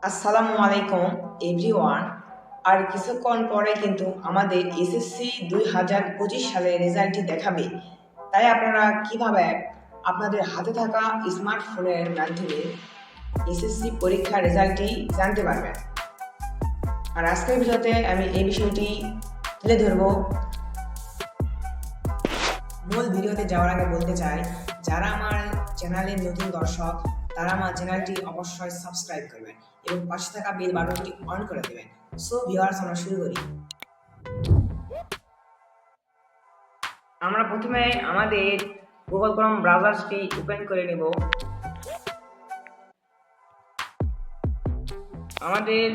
আসসালামু আলাইকুম এভরিওয়ান। আর কিছুক্ষণ পরে কিন্তু আমাদের এসএসসি 2025 সালের রেজাল্টটি দেখাবে। তাই আপনারা কিভাবে আপনাদের হাতে থাকা স্মার্টফোনের মাধ্যমে এসএসসি পরীক্ষার রেজাল্টটি জানতে পারবেন। আর আজকের ভিডিওতে আমি এই বিষয়টি তুলে ধরব। মূল ভিডিওতে যাওয়ার আগে বলতে চাই, যারা আমার চ্যানেলের নতুন দর্শক তারা আমার চ্যানেলটি অবশ্যই সাবস্ক্রাইব করবেন এবং পাশে থাকা বেল বাটনটি অন করে দেবেন। সো ভিউয়ার্স, আমরা শুরু করি। আমরা প্রথমে আমাদের গুগল ক্রোম ব্রাউজারটি ওপেন করে নেব। আমাদের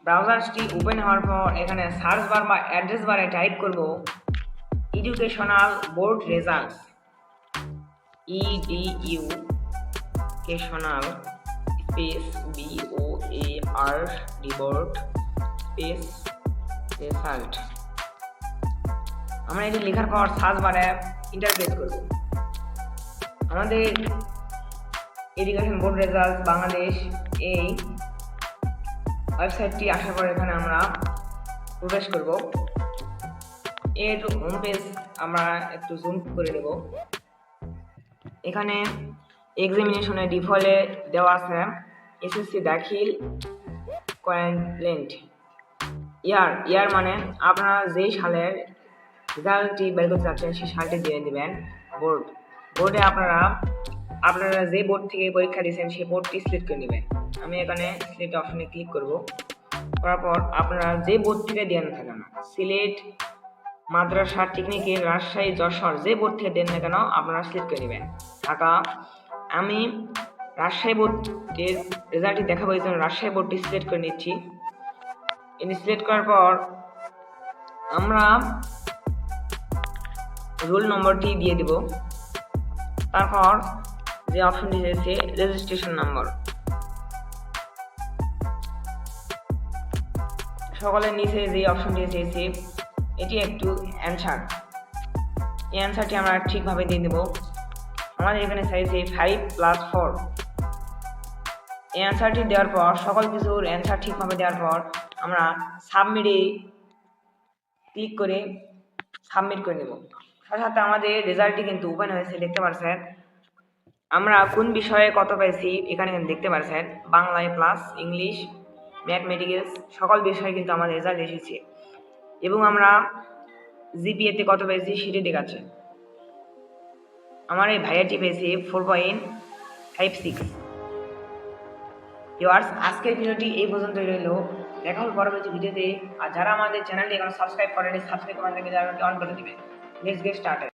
ব্রাউজারটি ওপেন হওয়ার পর এখানে সার্চ বার বা অ্যাড্রেস বারে টাইপ করব educational board results, educational space BOARD space result. আমরা এটি লেখার পর সার্চ বারে এন্টার প্রেস করব। আমাদের এডুকেশন বোর্ড রেজাল্ট বাংলাদেশ এই ওয়েবসাইটটি আসার পর এখানে আমরা প্রবেশ করব। এর হোম পেজ আমরা একটু জুম করে নেব। এখানে এক্সামিনেশনের ডিফল্টে দেওয়া আছে এসএসসি দাখিল কমপ্লেন্ট ইয়ার মানে আপনারা যেই সালের রেজাল্টটি বের করতে চাচ্ছেন সেই সালটি দিয়ে দেবেন। বোর্ডে আপনারা যে বোর্ড থেকে পরীক্ষা দিয়েছেন সেই বোর্ডটি সিলেক্ট করে নেবেন। আমি এখানে সিলেক্ট অপশনে ক্লিক করব। করার পর আপনারা যে বোর্ড থেকে দেন না কেন, সিলেট, মাদ্রাসা, টেকনিক্যাল, রাজশাহী, যশোর, যে বোর্ড থেকে দেন না কেন আপনারা সিলেক্ট করে নেবেন। ঢাকা, আমি রাজশাহী বোর্ডের রেজাল্টটি দেখাবো, এই জন্য রাজশাহী বোর্ডটি সিলেক্ট করে নিচ্ছি। এটি সিলেক্ট করার পর আমরা রোল নম্বরটি দিয়ে দেব। তারপর যে অপশনটি রয়েছে রেজিস্ট্রেশন নাম্বার, সকলের নিচে যে অপশনটি রয়েছে এটি একটু অ্যান্সার। এই অ্যান্সারটি আমরা ঠিকভাবে দিয়ে দেব। আমাদের এখানে চাইছে 5+4। এই অ্যান্সারটি দেওয়ার পর সকল কিছুর অ্যান্সার ঠিকভাবে দেওয়ার পর আমরা সাবমিটে ক্লিক করে সাবমিট করে নেব। সাথে সাথে আমাদের রেজাল্টটি কিন্তু ওপেন হয়েছে, দেখতে পাচ্ছেন। আমরা কোন বিষয়ে কত পেয়েছি এখানে দেখতে পাচ্ছেন। বাংলায় প্লাস, ইংলিশ, ম্যাথমেটিক্স সকল বিষয়ে কিন্তু আমাদের রেজাল্ট এসেছে এবং আমরা জিপিএতে কত পেয়েছি সেটি দেখাচ্ছে। আমার এই ভাইয়াটি পেয়েছি 4.56। ভিউয়ার্স, আজকের ভিডিওটি এই পর্যন্তই রইল। দেখা হবে পরবর্তী ভিডিওতে। আর যারা আমাদের চ্যানেলটি এখনো সাবস্ক্রাইব করেনি, সাবস্ক্রাইব করে অন করে দিবেন। Let's get started.